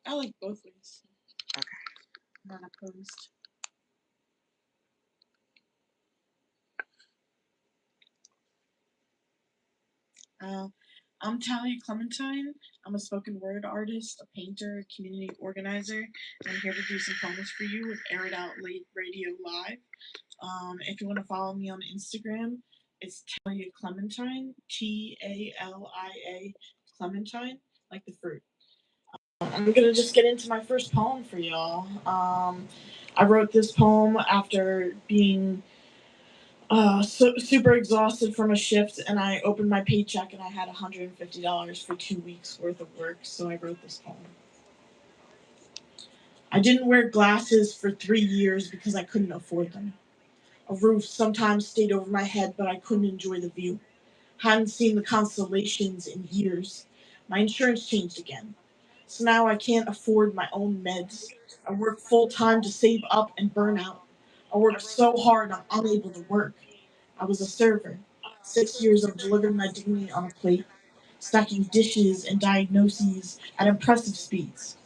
I like both ways. Okay. Not opposed. I'm Talia Clementine. I'm a spoken word artist, a painter, community organizer. And I'm here to do some poems for you with Airitoutradio Live. If you want to follow me on Instagram, it's Talia Clementine, Talia Clementine, like the fruit. I'm gonna just get into my first poem for y'all. I wrote this poem after being super exhausted from a shift, and I opened my paycheck and I had $150 for 2 weeks worth of work, so I wrote this poem. I didn't wear glasses for 3 years because I couldn't afford them. A roof sometimes stayed over my head, but I couldn't enjoy the view. Hadn't seen the constellations in years. My insurance changed again. So now I can't afford my own meds. I work full time to save up and burn out. I work so hard I'm unable to work. I was a server. 6 years of delivering my dignity on a plate, stacking dishes and diagnoses at impressive speeds.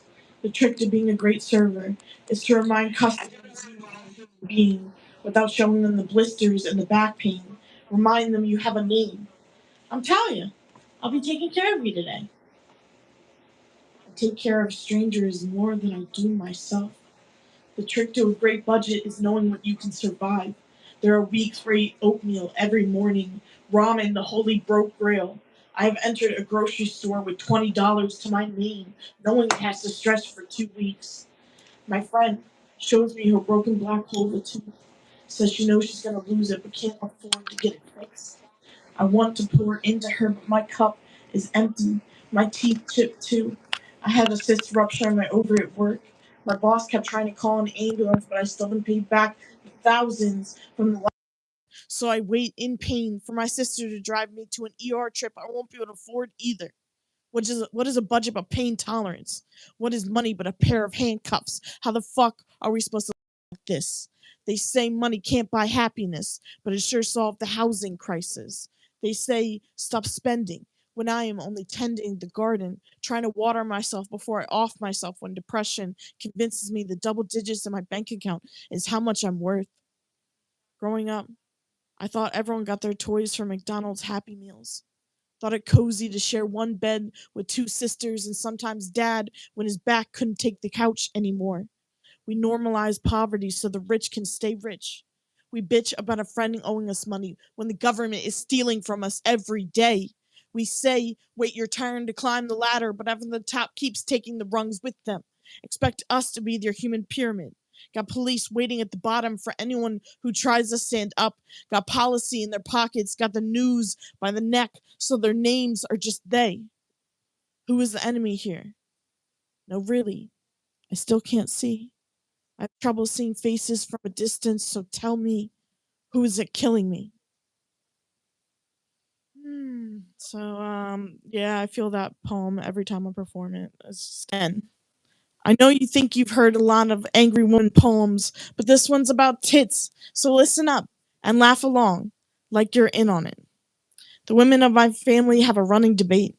The trick to being a great server is to remind customers you are a human being without showing them the blisters and the back pain. Remind them you have a name. I'm Talia. I'll be taking care of you today. I take care of strangers more than I do myself. The trick to a great budget is knowing what you can survive. There are weeks where I eat oatmeal every morning, ramen, the holy broke grail. I have entered a grocery store with $20 to my name, knowing it has to stretch for 2 weeks. My friend shows me her broken black hole with tooth. Says she knows she's gonna lose it but can't afford to get it fixed. I want to pour into her, but my cup is empty. My teeth chipped too. I had a cyst rupture on my ovary at work. My boss kept trying to call an ambulance, but I still haven't paid back the thousands from the last. So I wait in pain for my sister to drive me to an ER trip I won't be able to afford either. What is a budget but pain tolerance? What is money but a pair of handcuffs? How the fuck are we supposed to live like this? They say money can't buy happiness, but it sure solved the housing crisis. They say stop spending when I am only tending the garden, trying to water myself before I off myself when depression convinces me the double digits in my bank account is how much I'm worth. Growing up, I thought everyone got their toys from McDonald's Happy Meals. Thought it cozy to share one bed with two sisters and sometimes dad when his back couldn't take the couch anymore. We normalize poverty so the rich can stay rich. We bitch about a friend owing us money when the government is stealing from us every day. We say, wait your turn to climb the ladder, but everyone at the top keeps taking the rungs with them. Expect us to be their human pyramid. Got police waiting at the bottom for anyone who tries to stand up. Got policy in their pockets. Got the news by the neck, so their names are just they. Who is the enemy here? No, really, I still can't see. I have trouble seeing faces from a distance, so tell me, who is it killing me? Yeah, I feel that poem every time I perform it. It's 10. I know you think you've heard a lot of angry woman poems, but this one's about tits, so listen up and laugh along like you're in on it. The women of my family have a running debate.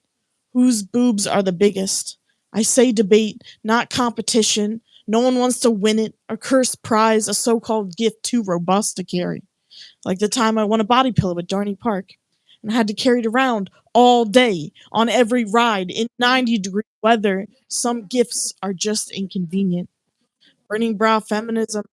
Whose boobs are the biggest? I say debate, not competition. No one wants to win it, a cursed prize, a so called gift too robust to carry. Like the time I won a body pillow at Darney Park and had to carry it around all day on every ride in 90-degree weather. Some gifts are just inconvenient. Burning bra feminism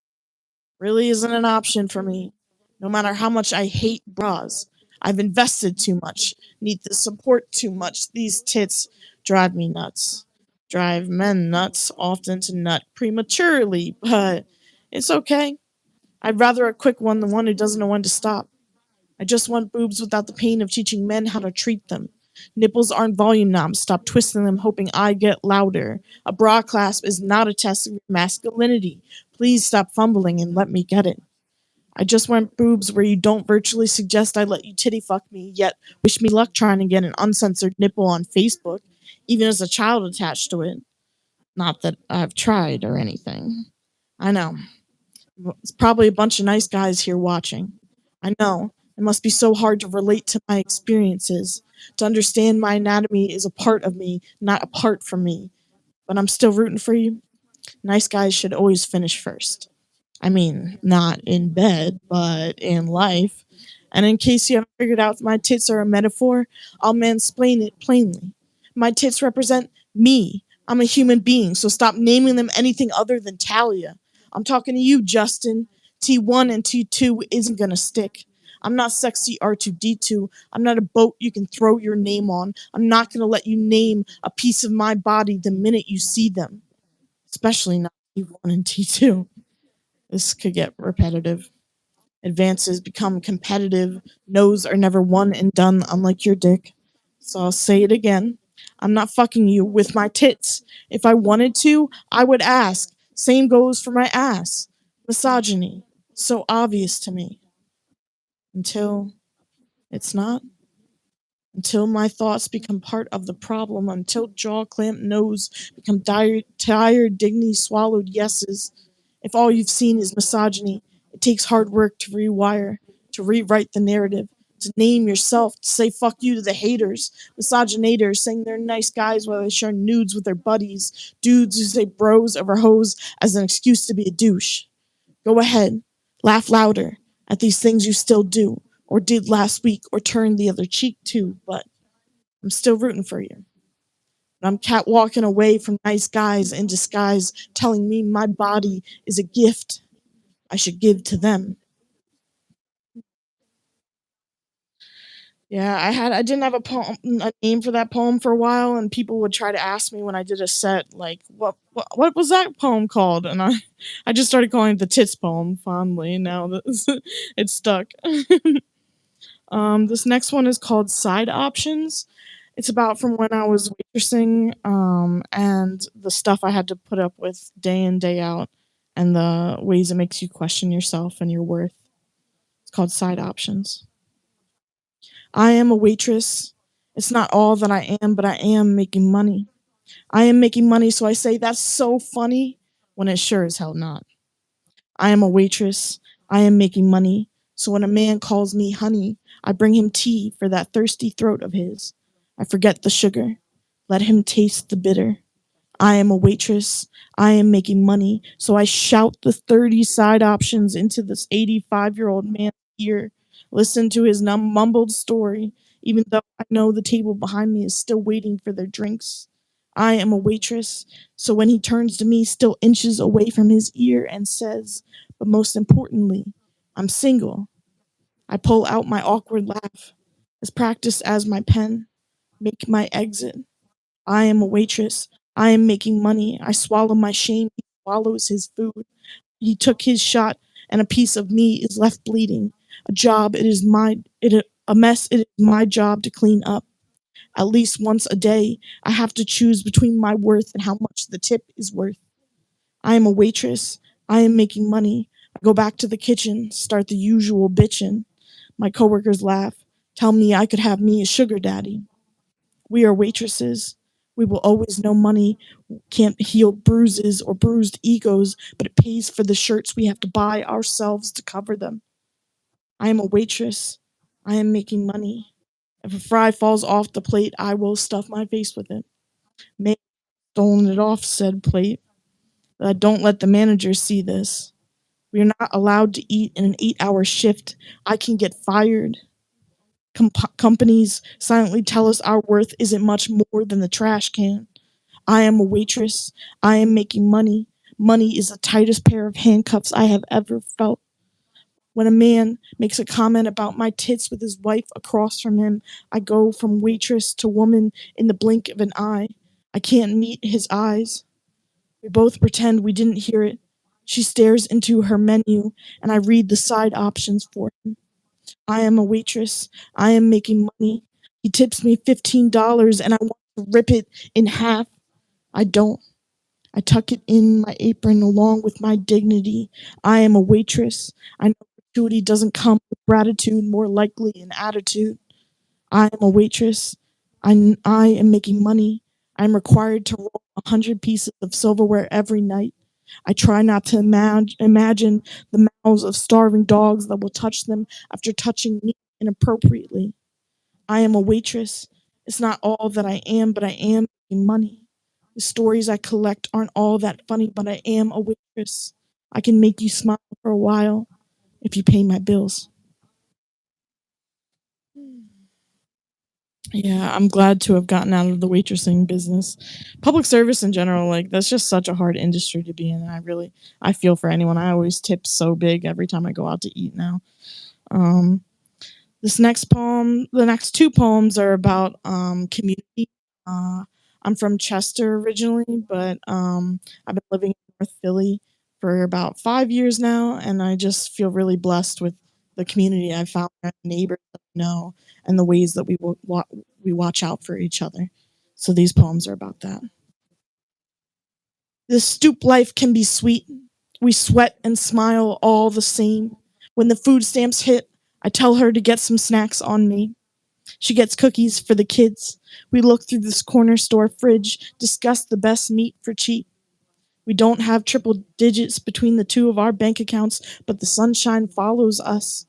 really isn't an option for me. No matter how much I hate bras, I've invested too much, need the support too much. These tits drive me nuts. Drive men nuts, often to nut prematurely, but it's okay. I'd rather a quick one than one who doesn't know when to stop. I just want boobs without the pain of teaching men how to treat them. Nipples aren't volume knobs. Stop twisting them, hoping I get louder. A bra clasp is not a test of your masculinity. Please stop fumbling and let me get it. I just want boobs where you don't virtually suggest I let you titty fuck me, yet wish me luck trying to get an uncensored nipple on Facebook, even as a child attached to it. Not that I've tried or anything. I know. It's probably a bunch of nice guys here watching. I know. It must be so hard to relate to my experiences, to understand my anatomy is a part of me, not apart from me. but I'm still rooting for you. Nice guys should always finish first. I mean, not in bed, but in life. And in case you haven't figured out my tits are a metaphor, I'll mansplain it plainly. My tits represent me. I'm a human being, so stop naming them anything other than Talia. I'm talking to you, Justin. T1 and T2 isn't gonna stick. I'm not sexy R2D2. I'm not a boat you can throw your name on. I'm not gonna let you name a piece of my body the minute you see them. Especially not T1 and T2. This could get repetitive. Advances become competitive. No's are never one and done, unlike your dick. So I'll say it again. I'm not fucking you with my tits. If I wanted to, I would ask. Same goes for my ass. Misogyny. So obvious to me. Until it's not. Until my thoughts become part of the problem. Until jaw clamp no's become tired, dignity swallowed yeses. If all you've seen is misogyny, it takes hard work to rewire, to rewrite the narrative, to name yourself, to say fuck you to the haters, misogynators saying they're nice guys while they share nudes with their buddies, dudes who say bros over hoes as an excuse to be a douche. Go ahead, laugh louder at these things you still do, or did last week, or turned the other cheek to, but I'm still rooting for you. I'm catwalking away from nice guys in disguise, telling me my body is a gift I should give to them. Yeah, I didn't have a name for that poem for a while, and people would try to ask me when I did a set, like, what was that poem called? And I just started calling it the tits poem fondly. Now that it's stuck. This next one is called Side Options. It's about from when I was waitressing, and the stuff I had to put up with day in, day out, and the ways it makes you question yourself and your worth. It's called Side Options. I am a waitress. It's not all that I am, but I am making money. I am making money, so I say that's so funny when it sure as hell not. I am a waitress. I am making money. So when a man calls me honey, I bring him tea for that thirsty throat of his. I forget the sugar. Let him taste the bitter. I am a waitress. I am making money. So I shout the 30 side options into this 85-year-old man's ear. Listen to his mumbled story, even though I know the table behind me is still waiting for their drinks. I am a waitress. So when he turns to me, still inches away from his ear, and says, but most importantly, I'm single, I pull out my awkward laugh, as practiced as my pen, make my exit. I am a waitress. I am making money. I swallow my shame. He swallows his food. He took his shot, and a piece of me is left bleeding. A job. A mess. It is my job to clean up. At least once a day, I have to choose between my worth and how much the tip is worth. I am a waitress. I am making money. I go back to the kitchen, start the usual bitchin'. My coworkers laugh, tell me I could have me a sugar daddy. We are waitresses. We will always know money can't heal bruises or bruised egos, but it pays for the shirts we have to buy ourselves to cover them. I am a waitress. I am making money. If a fry falls off the plate, I will stuff my face with it. May have stolen it off said plate. Don't let the manager see this. We are not allowed to eat in an 8-hour shift. I can get fired. Companies silently tell us our worth isn't much more than the trash can. I am a waitress. I am making money. Money is the tightest pair of handcuffs I have ever felt. When a man makes a comment about my tits with his wife across from him, I go from waitress to woman in the blink of an eye. I can't meet his eyes. We both pretend we didn't hear it. She stares into her menu, and I read the side options for him. I am a waitress. I am making money. He tips me $15, and I want to rip it in half. I don't. I tuck it in my apron along with my dignity. I am a waitress. I know gratuity doesn't come with gratitude, more likely an attitude. I am a waitress. I am making money. I am required to roll 100 pieces of silverware every night. I try not to imagine the mouths of starving dogs that will touch them after touching me inappropriately. I am a waitress. It's not all that I am, but I am making money. The stories I collect aren't all that funny, but I am a waitress. I can make you smile for a while if you pay my bills. Yeah, I'm glad to have gotten out of the waitressing business. Public service in general, like that's just such a hard industry to be in. I feel for anyone. I always tip so big every time I go out to eat now. Um, the next two poems are about community. Uh, I'm from Chester originally, but I've been living in North Philly for about 5 years now, and I just feel really blessed with the community I found, and neighbors that I know, and the ways that we watch out for each other. So these poems are about that. This stoop life can be sweet. We sweat and smile all the same. When the food stamps hit, I tell her to get some snacks on me. She gets cookies for the kids. We look through this corner store fridge, discuss the best meat for cheap. We don't have triple digits between the two of our bank accounts, but the sunshine follows us.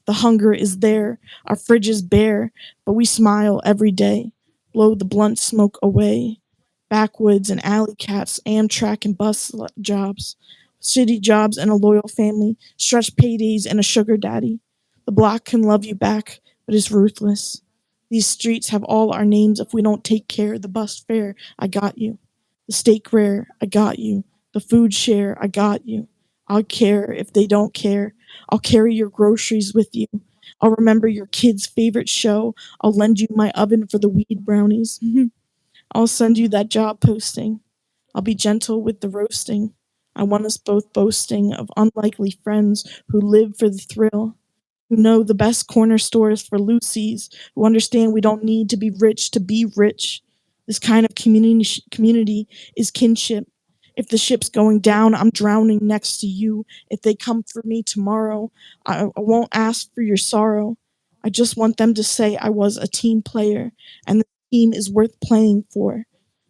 The hunger is there, our fridge is bare, but we smile every day, blow the blunt smoke away. Backwoods and alley cats, Amtrak and bus jobs, city jobs and a loyal family, stretch paydays and a sugar daddy. The block can love you back, but is ruthless. These streets have all our names if we don't take care. The bus fare, I got you. The steak rare, I got you. The food share, I got you. I'll care if they don't care. I'll carry your groceries with you. I'll remember your kid's favorite show. I'll lend you my oven for the weed brownies. I'll send you that job posting. I'll be gentle with the roasting. I want us both boasting of unlikely friends who live for the thrill, who know the best corner stores for Lucy's, who understand we don't need to be rich. This kind of community is kinship. If the ship's going down, I'm drowning next to you. If they come for me tomorrow, I won't ask for your sorrow. I just want them to say I was a team player and the team is worth playing for.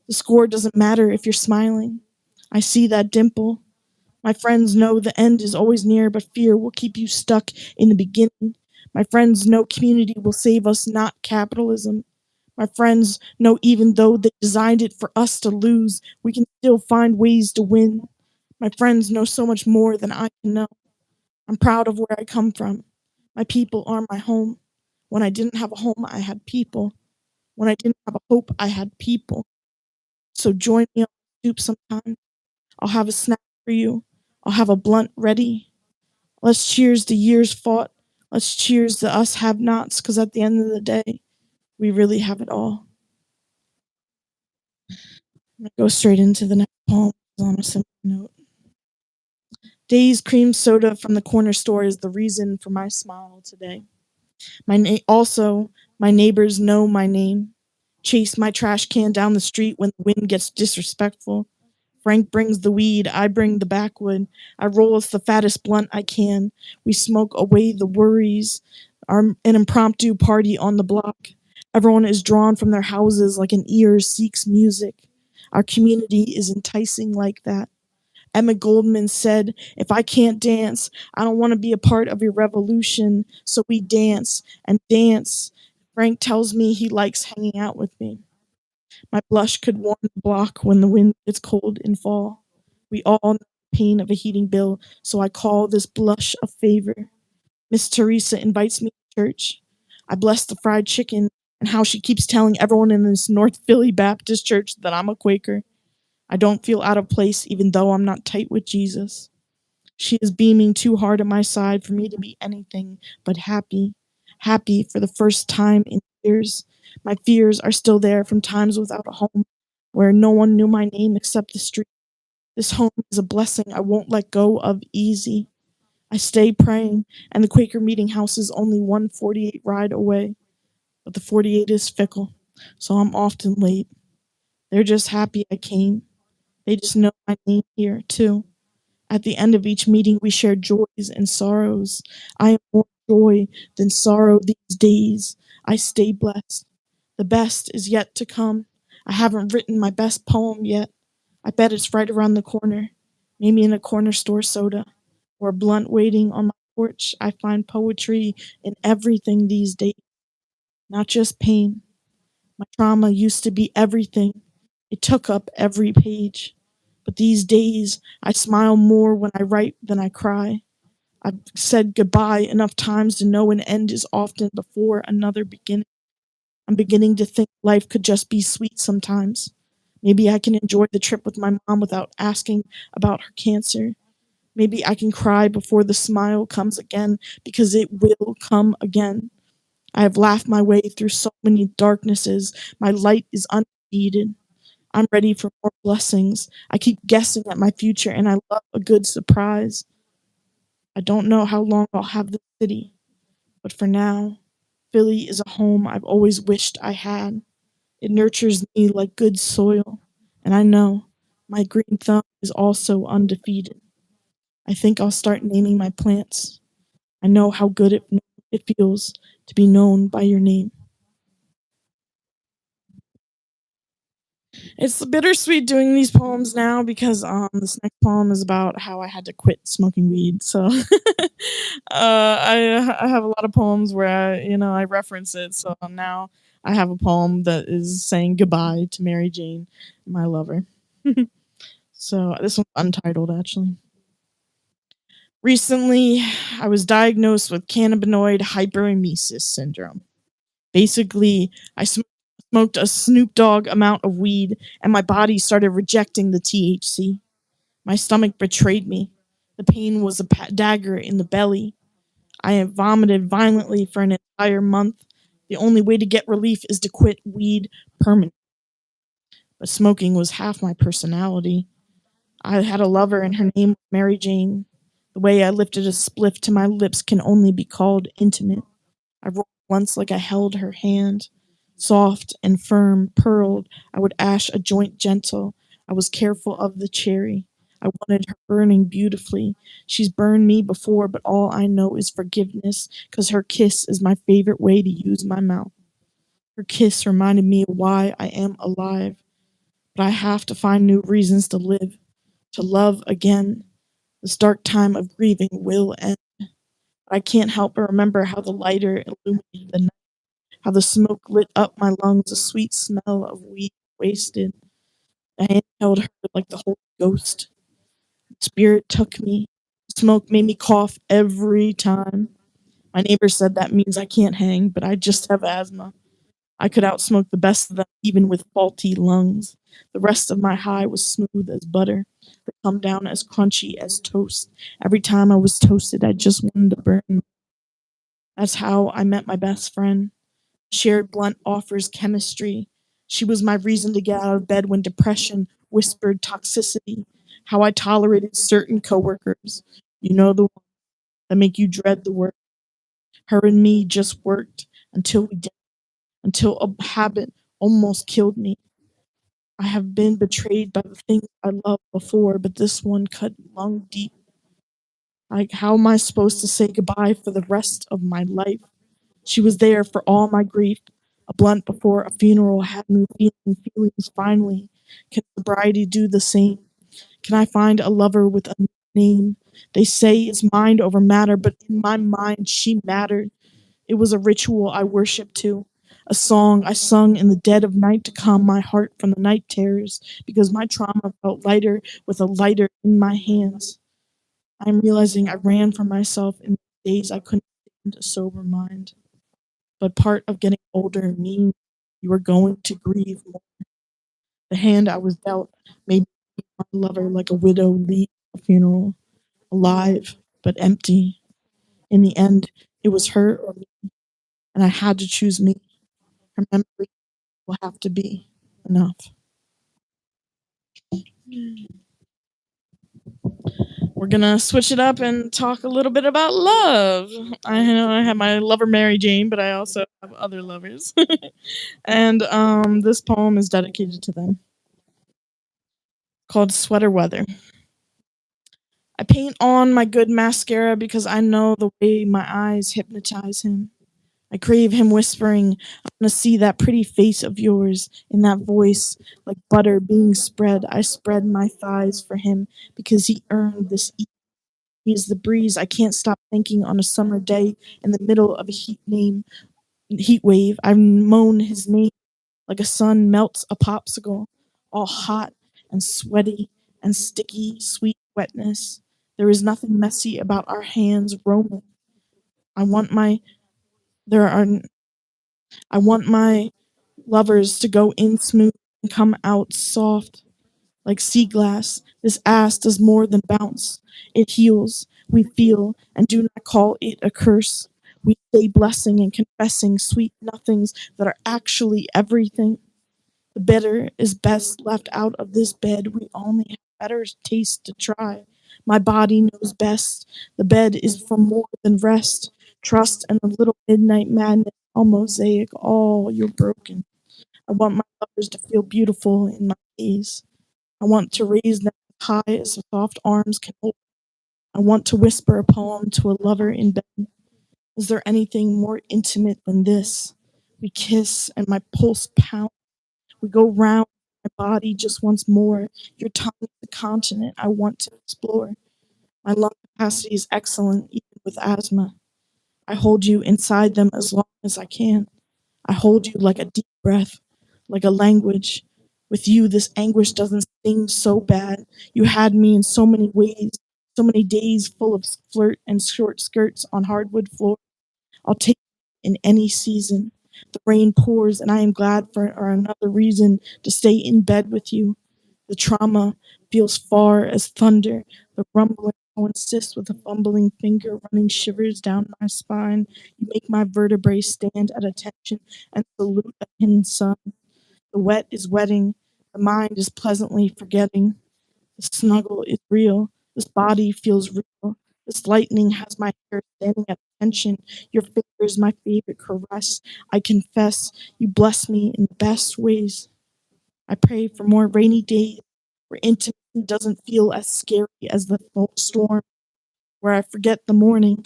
The score doesn't matter if you're smiling. I see that dimple. My friends know the end is always near, but fear will keep you stuck in the beginning. My friends know community will save us, not capitalism. My friends know even though they designed it for us to lose, we can still find ways to win. My friends know so much more than I can know. I'm proud of where I come from. My people are my home. When I didn't have a home, I had people. When I didn't have a hope, I had people. So join me on the stoop sometime. I'll have a snack for you. I'll have a blunt ready. Let's cheers the years fought. Let's cheers the us have nots, because at the end of the day, we really have it all. I'm going to go straight into the next poem on a simple note. Day's cream soda from the corner store is the reason for my smile today. Also, my neighbors know my name. Chase my trash can down the street when the wind gets disrespectful. Frank brings the weed, I bring the backwood. I roll us the fattest blunt I can. We smoke away the worries. An impromptu party on the block. Everyone is drawn from their houses like an ear seeks music. Our community is enticing like that. Emma Goldman said, if I can't dance, I don't want to be a part of your revolution. So we dance and dance. Frank tells me he likes hanging out with me. My blush could warm the block when the wind gets cold in fall. We all know the pain of a heating bill, so I call this blush a favor. Miss Teresa invites me to church. I bless the fried chicken and how she keeps telling everyone in this North Philly Baptist church that I'm a Quaker. I don't feel out of place even though I'm not tight with Jesus. She is beaming too hard at my side for me to be anything but happy. Happy for the first time in years. My fears are still there from times without a home, where no one knew my name except the street. This home is a blessing I won't let go of easy. I stay praying, and the Quaker Meeting House is only 148 ride away. But the 48 is fickle, so I'm often late. They're just happy I came. They just know my name here, too. At the end of each meeting, we share joys and sorrows. I am more joy than sorrow these days. I stay blessed. The best is yet to come. I haven't written my best poem yet. I bet it's right around the corner, maybe in a corner store soda or a blunt waiting on my porch. I find poetry in everything these days, not just pain. My trauma used to be everything. It took up every page. But these days, I smile more when I write than I cry. I've said goodbye enough times to know an end is often before another beginning. I'm beginning to think life could just be sweet sometimes. Maybe I can enjoy the trip with my mom without asking about her cancer. Maybe I can cry before the smile comes again because it will come again. I have laughed my way through so many darknesses. My light is undefeated. I'm ready for more blessings. I keep guessing at my future and I love a good surprise. I don't know how long I'll have this city, but for now, Philly is a home I've always wished I had. It nurtures me like good soil, and I know my green thumb is also undefeated. I think I'll start naming my plants. I know how good it feels to be known by your name. It's bittersweet doing these poems now because this next poem is about how I had to quit smoking weed. So I have a lot of poems where I reference it. So now I have a poem that is saying goodbye to Mary Jane, my lover. So this one's untitled actually. Recently, I was diagnosed with cannabinoid hyperemesis syndrome. Basically, I smoked a Snoop Dogg amount of weed, and my body started rejecting the THC. My stomach betrayed me. The pain was a dagger in the belly. I have vomited violently for an entire month. The only way to get relief is to quit weed permanently. But smoking was half my personality. I had a lover, and her name was Mary Jane. The way I lifted a spliff to my lips can only be called intimate. I rolled once like I held her hand. Soft and firm, pearled, I would ash a joint gentle. I was careful of the cherry. I wanted her burning beautifully. She's burned me before, but all I know is forgiveness, 'cause her kiss is my favorite way to use my mouth. Her kiss reminded me of why I am alive. But I have to find new reasons to live, to love again. This dark time of grieving will end. I can't help but remember how the lighter illuminated the night, how the smoke lit up my lungs, a sweet smell of weed wasted. I inhaled her like the Holy Ghost. Spirit took me. Smoke made me cough every time. My neighbor said that means I can't hang, but I just have asthma. I could outsmoke the best of them, even with faulty lungs. The rest of my high was smooth as butter, the come down as crunchy as toast. Every time I was toasted, I just wanted to burn. That's how I met my best friend. Shared blunt offers chemistry. She was my reason to get out of bed when depression whispered toxicity. How I tolerated certain coworkers. You know, the ones that make you dread the work. Her and me just worked until we did, until a habit almost killed me. I have been betrayed by the things I loved before, but this one cut lung deep. Like, how am I supposed to say goodbye for the rest of my life? She was there for all my grief. A blunt before a funeral had me feeling feelings finally. Can sobriety do the same? Can I find a lover with a name? They say it's mind over matter, but in my mind, she mattered. It was a ritual I worshiped to, a song I sung in the dead of night to calm my heart from the night terrors, because my trauma felt lighter with a lighter in my hands. I'm realizing I ran from myself in days I couldn't stand a sober mind. But part of getting older means you are going to grieve more. The hand I was dealt made me my lover like a widow leaves a funeral, alive but empty. In the end, it was her or me, and I had to choose me. Her memory will have to be enough. We're gonna switch it up and talk a little bit about love. I know I have my lover Mary Jane, but I also have other lovers, and this poem is dedicated to them. Called Sweater Weather. I paint on my good mascara because I know the way my eyes hypnotize him. I crave him whispering, I want to see that pretty face of yours in that voice, like butter being spread. I spread my thighs for him because he earned this. He is the breeze I can't stop thinking on a summer day in the middle of a heat wave. I moan his name like a sun melts a popsicle. all hot and sweaty and sticky, sweet wetness. There is nothing messy about our hands roaming. I want my there are I want my lovers to go in smooth and come out soft like sea glass. This ass does more than bounce. It heals. We feel and do not call it a curse. We say blessing and confessing sweet nothings that are actually everything. The better is best left out of this bed. We only have better taste to try. My body knows best. The bed is for more than rest. Trust and a little midnight madness. All mosaic. All you're broken. I want my lovers to feel beautiful in my gaze. I want to raise them as high as the soft arms can hold. I want to whisper a poem to a lover in bed. Is there anything more intimate than this? We kiss and my pulse pounds. We go round my body just once more. Your tongue is the continent I want to explore. My lung capacity is excellent, even with asthma. I hold you inside them as long as I can. I hold you like a deep breath, like a language. With you, this anguish doesn't sting so bad. You had me in so many ways, so many days full of flirt and short skirts on hardwood floor. I'll take you in any season. The rain pours, and I am glad for another reason to stay in bed with you. The trauma feels far as thunder. The rumbling coincides with a fumbling finger running shivers down my spine. You make my vertebrae stand at attention and salute a hidden sun. The wet is wetting. The mind is pleasantly forgetting. The snuggle is real. This body feels real. This lightning has my hair standing at attention. Your finger is my favorite caress. I confess you bless me in the best ways. I pray for more rainy days where intimacy doesn't feel as scary as the storm, where I forget the morning.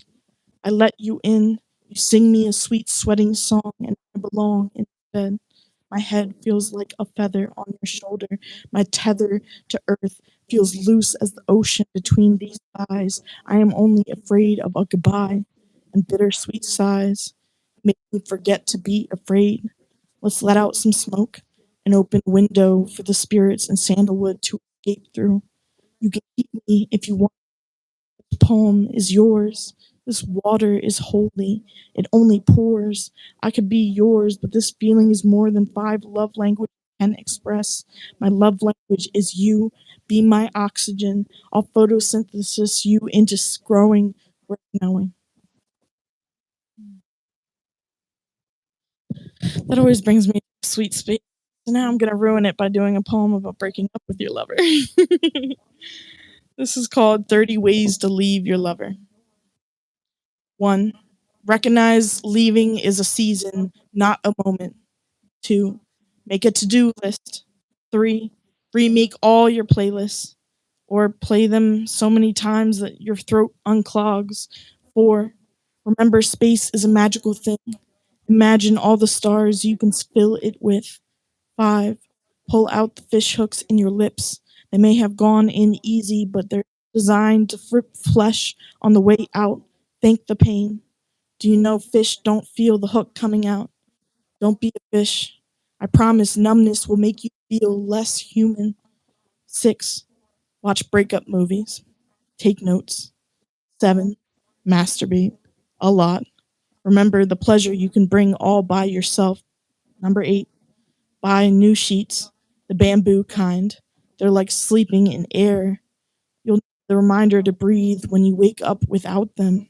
I let you in. You sing me a sweet sweating song, and I belong in bed. My head feels like a feather on your shoulder. My tether to earth feels loose as the ocean between these thighs. I am only afraid of a goodbye and bittersweet sighs. Make me forget to be afraid. Let's let out some smoke, an open window for the spirits in sandalwood to escape through. You can keep me if you want. This poem is yours. This water is holy. It only pours. I could be yours, but this feeling is more than five love languages can express. My love language is you. Be my oxygen. I'll photosynthesis you into growing, worth knowing. That always brings me to a sweet space. So now I'm going to ruin it by doing a poem about breaking up with your lover. This is called 30 Ways to Leave Your Lover. 1. Recognize leaving is a season, not a moment. 2. Make a to do list. 3. Remake all your playlists or play them so many times that your throat unclogs. 4. Remember, space is a magical thing. Imagine all the stars you can fill it with. 5. Pull out the fish hooks in your lips. They may have gone in easy, but they're designed to rip flesh on the way out. Thank the pain. Do you know fish don't feel the hook coming out? Don't be a fish. I promise numbness will make you feel less human. 6. Watch breakup movies. Take notes. 7. Masturbate. A lot. Remember the pleasure you can bring all by yourself. Number 8. Buy new sheets, the bamboo kind. They're like sleeping in air. You'll need the reminder to breathe when you wake up without them.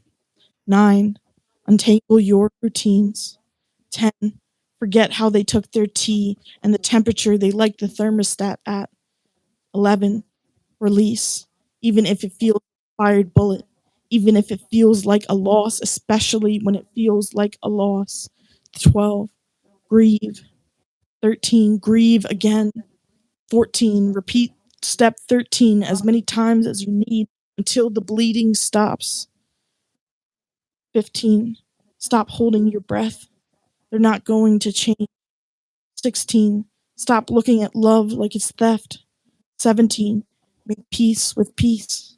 9. Untangle your routines. 10. Forget how they took their tea and the temperature they liked the thermostat at. 11. Release, even if it feels like a fired bullet, even if it feels like a loss, especially when it feels like a loss. 12. Grieve. 13. Grieve again. 14. Repeat step 13 as many times as you need until the bleeding stops. 15. Stop holding your breath. They're not going to change. 16. Stop looking at love like it's theft. 17. Make peace with peace.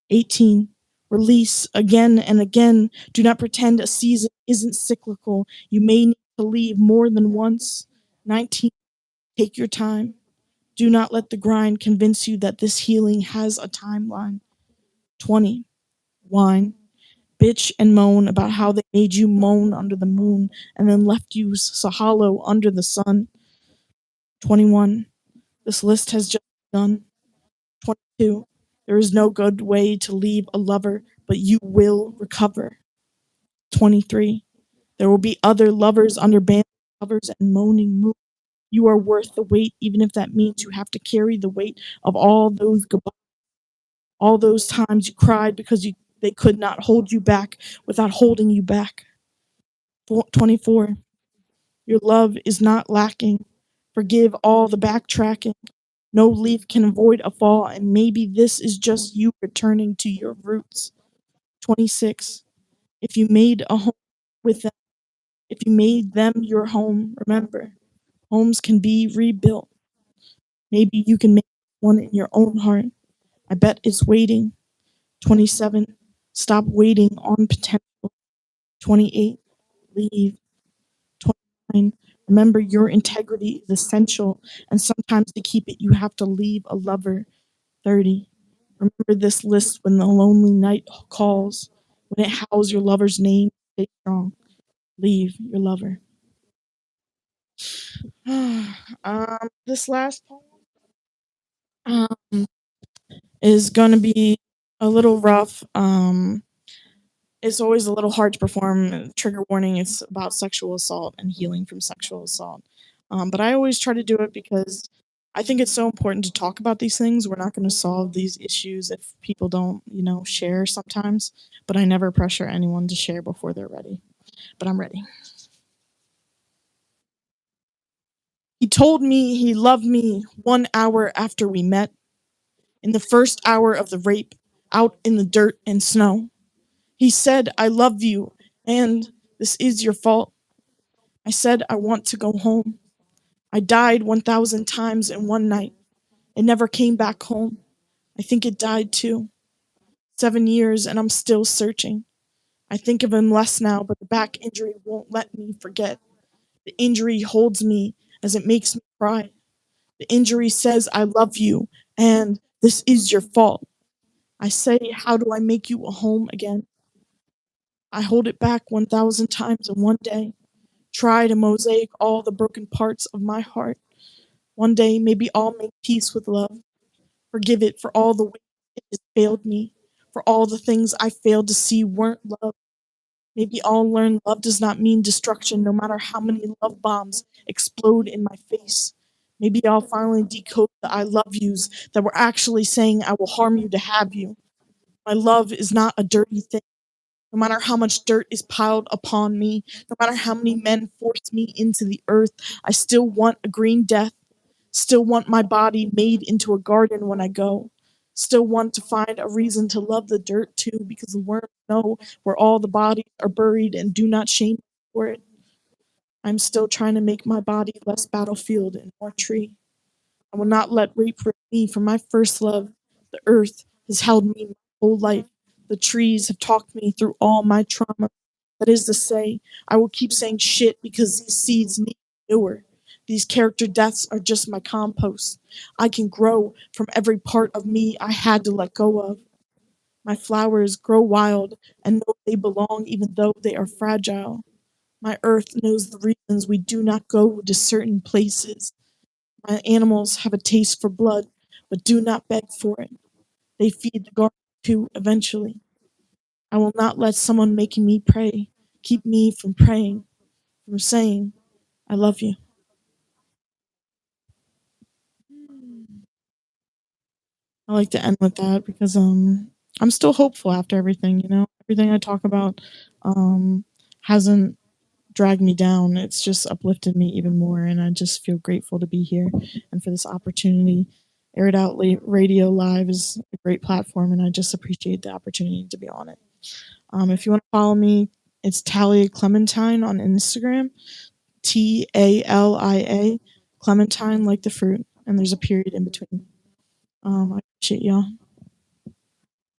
18. Release again and again. Do not pretend a season isn't cyclical. You may need to leave more than once. 19. Take your time. Do not let the grind convince you that this healing has a timeline. 20. Whine, bitch, and moan about how they made you moan under the moon and then left you so hollow under the sun. 21. This list has just begun. 22. There is no good way to leave a lover, but you will recover. 23. There will be other lovers under band covers and moaning moons. You are worth the wait, even if that means you have to carry the weight of all those goodbyes, all those times you cried because they could not hold you back without holding you back. 24. Your love is not lacking. Forgive all the backtracking. No leaf can avoid a fall, and maybe this is just you returning to your roots. 26. If you made a home with them, if you made them your home, remember, homes can be rebuilt. Maybe you can make one in your own heart. I bet it's waiting. 27. Stop waiting on potential. 28. Leave. 29. Remember, your integrity is essential, and sometimes to keep it, you have to leave a lover. 30. Remember this list when the lonely night calls, when it howls your lover's name. Stay strong. Leave your lover. This last poem is going to be a little rough. It's always a little hard to perform. Trigger warning, it's about sexual assault and healing from sexual assault. But I always try to do it because I think it's so important to talk about these things. We're not going to solve these issues if people don't, share sometimes. But I never pressure anyone to share before they're ready. But I'm ready. He told me he loved me 1 hour after we met, in the first hour of the rape, out in the dirt and snow. He said, I love you, and this is your fault. I said, I want to go home. I died 1,000 times in one night. It never came back home. I think it died too. 7 years, and I'm still searching. I think of him less now, but the back injury won't let me forget. The injury holds me as it makes me cry. The injury says, I love you, and this is your fault. I say, how do I make you a home again? I hold it back 1,000 times in one day. Try to mosaic all the broken parts of my heart. One day, maybe I'll make peace with love. Forgive it for all the ways it has failed me, for all the things I failed to see weren't love. Maybe I'll learn love does not mean destruction, no matter how many love bombs explode in my face. Maybe I'll finally decode the I love yous that were actually saying I will harm you to have you. My love is not a dirty thing. No matter how much dirt is piled upon me, no matter how many men force me into the earth, I still want a green death, still want my body made into a garden when I go, still want to find a reason to love the dirt too, because the worms know where all the bodies are buried and do not shame me for it. I'm still trying to make my body less battlefield and more tree. I will not let rape rip me from my first love. The earth has held me my whole life. The trees have talked me through all my trauma. That is to say, I will keep saying shit because these seeds need newer. These character deaths are just my compost. I can grow from every part of me I had to let go of. My flowers grow wild and know they belong even though they are fragile. My earth knows the reasons we do not go to certain places. My animals have a taste for blood, but do not beg for it. They feed the garden too eventually. I will not let someone making me pray keep me from praying, from saying, I love you. I like to end with that because I'm still hopeful after everything. Everything I talk about hasn't dragged me down. It's just uplifted me even more, and I just feel grateful to be here and for this opportunity. Air It Out Radio Live is a great platform, and I just appreciate the opportunity to be on it. If you want to follow me, it's Talia Clementine on Instagram, Talia Clementine, like the fruit, and there's a period in between. I appreciate y'all.